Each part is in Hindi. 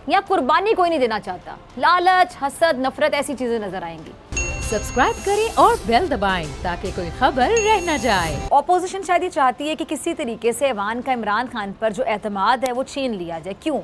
यहाँ कुर्बानी कोई नहीं देना चाहता। लालच, हसद, नफरत ऐसी चीजें नजर आएंगी। सब्सक्राइब करें और बेल दबाएं ताकि कोई खबर रह न जाए। ऑपोजिशन शायद ये चाहती है कि किसी तरीके से ऐवान का इमरान खान पर जो एतमाद है वो छीन लिया जाए। क्यों?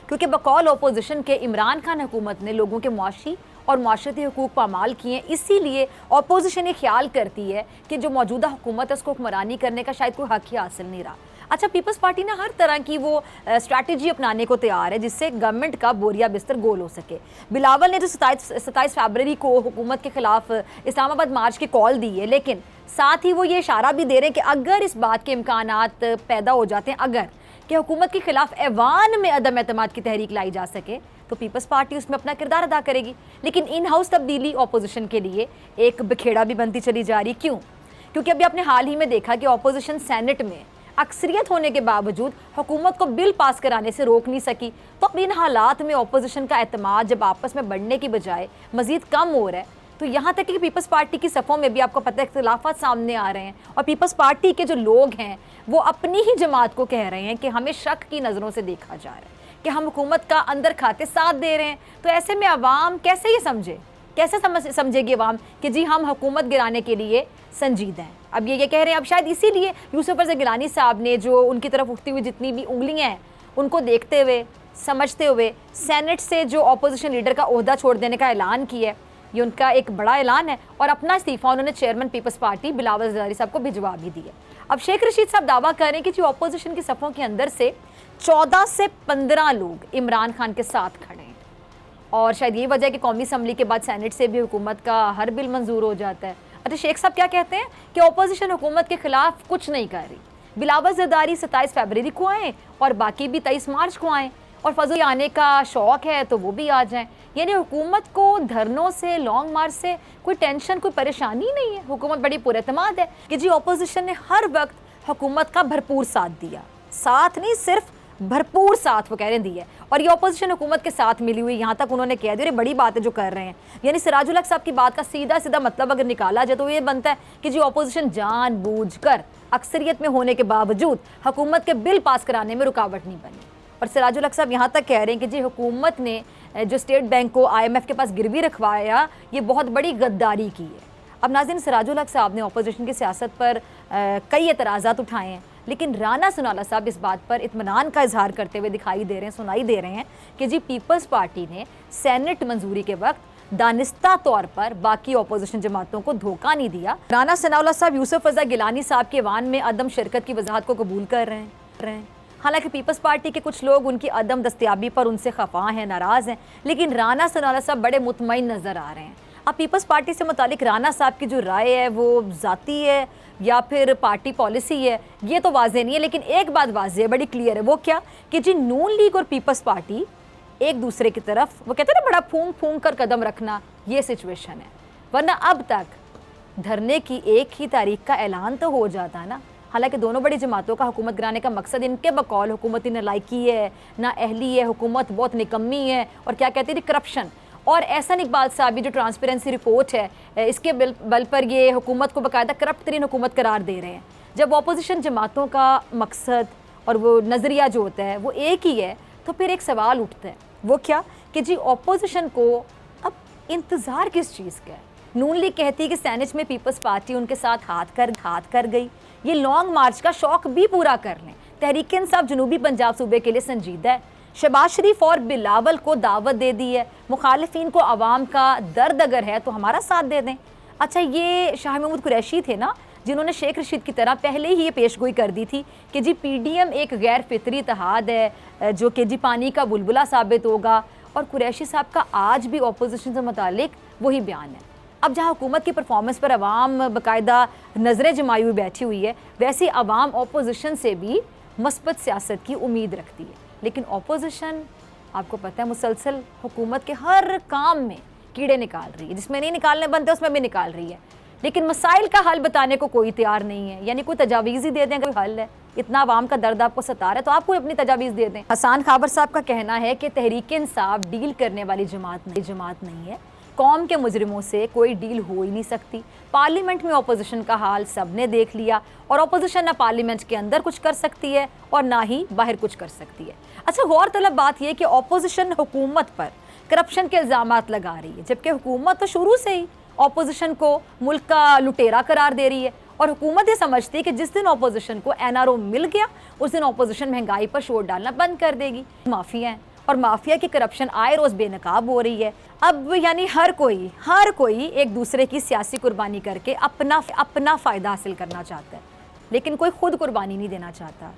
क्योंकि बकौल ऑपोजिशन के इमरान खान हुकूमत ने लोगों के मुआशी और माशरती हुकूक पामाल किए। इसीलिए ऑपोजिशन ये ख्याल करती है कि जो मौजूदा हुकूमत है उसको हुक्मरानी करने का शायद कोई हक ही हासिल नहीं रहा। अच्छा, पीपल्स पार्टी ना हर तरह की वो स्ट्रैटेजी अपनाने को तैयार है जिससे गवर्नमेंट का बोरिया बिस्तर गोल हो सके। बिलावल ने जो 27 फरवरी को हुकूमत के खिलाफ इस्लामाबाद मार्च की कॉल दी है, लेकिन साथ ही वो ये इशारा भी दे रहे हैं कि अगर इस बात के इम्कानात पैदा हो जाते हैं, अगर कि हुकूमत के खिलाफ ऐवान में अदम एतमाद की तहरीक लाई जा सके तो पीपल्स पार्टी उसमें अपना किरदार अदा करेगी। लेकिन इन हाउस तब्दीली ऑपोजिशन के लिए एक बखेड़ा भी बनती चली जा रही। क्योंकि अभी आपने हाल ही में देखा कि ऑपोजिशन सेनेट में अक्सरियत होने के बावजूद हुकूमत को बिल पास कराने से रोक नहीं सकी। तो अब इन हालात में ऑपोजिशन का एतमाद जब आपस में बढ़ने की बजाय मजीद कम हो रहा है, तो यहाँ तक कि पीपल्स पार्टी की सफ़ों में भी आपको पता है इख्तिलाफात सामने आ रहे हैं और पीपल्स पार्टी के जो लोग हैं वो अपनी ही जमात को कह रहे हैं कि हमें शक की नज़रों से देखा जा रहा है कि हम हुकूमत का अंदर खाते साथ दे रहे हैं। तो ऐसे में अवाम कैसे ये समझे, कैसे समझेगी अवाम कि जी हम हुकूमत गिराने के लिए संजीदा हैं। अब ये कह रहे हैं, अब शायद इसीलिए यूसुफ रज़ा गिलानी साहब ने जो उनकी तरफ उठती हुई जितनी भी उंगलियां हैं उनको देखते हुए समझते हुए सेनेट से जो ऑपोजिशन लीडर का ओहदा छोड़ देने का ऐलान किया है, ये उनका एक बड़ा ऐलान है। और अपना इस्तीफ़ा उन्होंने चेयरमैन पीपल्स पार्टी बिलावल ज़रदारी साहब को भिजवा भी दिया। अब शेख रशीद साहब दावा कर रहे हैं कि जो ऑपोजिशन की सफ़ों के अंदर से 14 से 15 लोग इमरान खान के साथ खड़े हैं और शायद यही वजह है कि कौमी असम्बली के बाद सेनेट से भी हुकूमत का हर बिल मंजूर हो जाता है। अच्छा, शेख साहब क्या कहते हैं कि ऑपोजिशन हुकूमत के खिलाफ कुछ नहीं कर रही। बिलावल ज़रदारी 27 फरवरी को आएँ और बाकी भी 23 मार्च को आएँ और फजल आने का शौक़ है तो वो भी आ जाएं। यानी हुकूमत को धरनों से, लॉन्ग मार्च से कोई टेंशन, कोई परेशानी नहीं है। हुकूमत बड़ी पुरएतमाद है कि जी ऑपोजिशन ने हर वक्त हुकूमत का भरपूर साथ दिया। साथ नहीं, सिर्फ भरपूर साथ वो कह रहे दिया और ये ऑपोजिशन हुकूमत के साथ मिली हुई। यहाँ तक उन्होंने कह दिया, बड़ी बात है जो कर रहे हैं। यानी सिराजुल हक साहब की बात का सीधा मतलब अगर निकाला जाए तो ये बनता है कि जी ऑपोजिशन जानबूझकर अक्सरियत में होने के बावजूद हुकूमत के बिल पास कराने में रुकावट नहीं बनी। और सिराजुल हक साहब यहाँ तक कह रहे हैं कि जी हुकूमत ने जो स्टेट बैंक को IMF के पास गिरवी रखवाया, ये बहुत बड़ी गद्दारी की है। अब नाज़रीन, सिराजुल हक साहब ने ऑपोजिशन की सियासत पर कई एतराज़ात उठाए हैं, लेकिन राना सनाउल्लाह साहब इस बात पर इत्मीनान का इजहार करते हुए सुनाई दे रहे हैं कि जी पीपल्स पार्टी ने सेनेट मंजूरी के वक्त दानिस्ता तौर पर बाकी ऑपोजिशन जमातों को धोखा नहीं दिया। राना सनाउल्लाह साहब यूसुफ रज़ा गिलानी साहब के ऐवान में अदम शिरकत की वजाहत को कबूल कर रहे हैं। हालांकि पीपल्स पार्टी के कुछ लोग उनकी अदम दस्तयाबी पर उनसे खफा हैं, नाराज़ हैं, लेकिन राना सनाउल्लाह साहब बड़े मुतमईन नज़र आ रहे हैं। अब पीपल्स पार्टी से मुतालिक राना साहब की जो राय है वो ज़ाती है या फिर पार्टी पॉलिसी है, ये तो वाज़ेह नहीं है। लेकिन एक बात वाज़ेह है, बड़ी क्लियर है, वो क्या कि जी नून लीग और पीपल्स पार्टी एक दूसरे की तरफ, वो कहते हैं ना, बड़ा फूंक फूंक कर कदम रखना, ये सिचुएशन है। वरना अब तक धरने की एक ही तारीख का ऐलान तो हो जाता है ना। हालांकि दोनों बड़ी जमातों का हुकूमत गिराने का मकसद इनके बकौल हुकूमती नालायकी है, ना अहली है, हुकूमत बहुत निकम्मी है और क्या कहते हैं करप्शन। और एहसन इकबाल साहब जो ट्रांसपेरेंसी रिपोर्ट है, इसके बल पर ये हुकूमत को बाकायदा करप्ट तरीन हुकूमत करार दे रहे हैं। जब अपोजिशन जमातों का मकसद और वो नज़रिया जो होता है वो एक ही है, तो फिर एक सवाल उठता है, वो क्या कि जी अपोजिशन को अब इंतज़ार किस चीज़ का है। नून लीग कहती है कि सेनेट में पीपल्स पार्टी उनके साथ हाथ कर गई, ये लॉन्ग मार्च का शौक़ भी पूरा कर लें। तहरीक इंसाफ जनूबी पंजाब सूबे के लिए संजीदा है। शहबाज शरीफ और बिलावल को दावत दे दी है, मुखालिफिन को आवाम का दर्द अगर है तो हमारा साथ दे दें। अच्छा, ये शाह महमूद कुरैशी थे ना जिन्होंने शेख रशीद की तरह पहले ही ये पेशगोई कर दी थी कि जी PDM एक गैर फितरी इत्तेहाद है जो कि जी पानी का बुलबुला साबित होगा। और कुरैशी साहब का आज भी अपोजिशन से मुतालिक वही बयान है। अब जहाँ हुकूमत की परफॉर्मेंस पर आवाम बाकायदा नज़रें जमाई हुई बैठी हुई है, वैसे आवाम अपोजिशन से भी मस्बत सियासत की उम्मीद रखती है। लेकिन अपोजिशन आपको पता है मुसलसल हुकूमत के हर काम में कीड़े निकाल रही है, जिसमें नहीं निकालने बनते उसमें भी निकाल रही है। लेकिन मसाइल का हल बताने को कोई तैयार नहीं है। यानी कोई तजावीज़ ही दे दें, कोई हल है, इतना आवाम का दर्द आपको सता रहा है तो आप कोई अपनी तजावीज़ दे दें। हसन खाबर साहब का कहना है कि तहरीक इंसाफ डील करने वाली जमात नहीं है, कौम के मुजरिमों से कोई डील हो ही नहीं सकती। पार्लियामेंट में ऑपोजिशन का हाल सबने देख लिया और ऑपोजिशन ना पार्लियामेंट के अंदर कुछ कर सकती है और ना ही बाहर कुछ कर सकती है। अच्छा, गौरतलब बात यह कि ऑपोजिशन हुकूमत पर करप्शन के इल्ज़ामात लगा रही है, जबकि हुकूमत तो शुरू से ही ऑपोजिशन को मुल्क का लुटेरा करार दे रही है और हुकूमत ये समझती है कि जिस दिन ऑपोजिशन को एनआरओ मिल गया उस दिन ऑपोजिशन महंगाई पर शोर डालना बंद कर देगी। माफिया है और माफिया की करप्शन आए रोज़ बेनकाब हो रही है। अब यानी हर कोई एक दूसरे की सियासी कुर्बानी करके अपना फ़ायदा हासिल करना चाहता है, लेकिन कोई खुद कुर्बानी नहीं देना चाहता।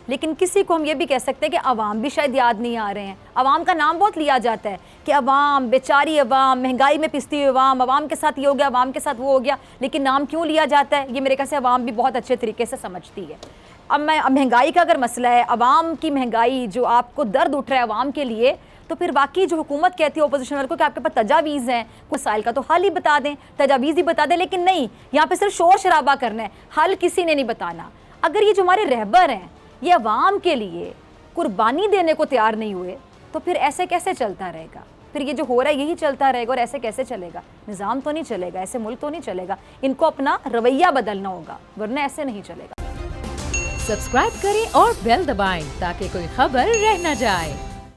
लेकिन किसी को हम ये भी कह सकते हैं कि अवाम भी शायद याद नहीं आ रहे हैं। अवाम का नाम बहुत लिया जाता है कि अवाम, बेचारी अवाम, महंगाई में पिसती हुई अवाम के साथ ये हो गया, अवाम के साथ वो हो गया, लेकिन नाम क्यों लिया जाता है ये मेरे ख्याल से अवाम भी बहुत अच्छे तरीके से समझती है। अब महंगाई का अगर मसला है, अवाम की महंगाई जो आपको दर्द उठ रहा है अवाम के लिए, तो फिर बाकी जो हुकूमत कहती है अपोजिशन वालों को कि आपके पास तजावीज़ हैं, कुछ मसाइल का तो हल ही बता दें, तजावीज़ ही बता दें, लेकिन नहीं, यहाँ पे सिर्फ शोर शराबा करना है, हल किसी ने नहीं बताना। अगर ये जो हमारे रहबर हैं ये अवाम के लिए कुर्बानी देने को तैयार नहीं हुए तो फिर ऐसे कैसे चलता रहेगा? फिर ये जो हो रहा है यही चलता रहेगा और ऐसे कैसे चलेगा? निज़ाम तो नहीं चलेगा, ऐसे मुल्क तो नहीं चलेगा। इनको अपना रवैया बदलना होगा, वरना ऐसे नहीं चलेगा। सब्सक्राइब करें और बेल दबाएं ताकि कोई खबर रह न जाए।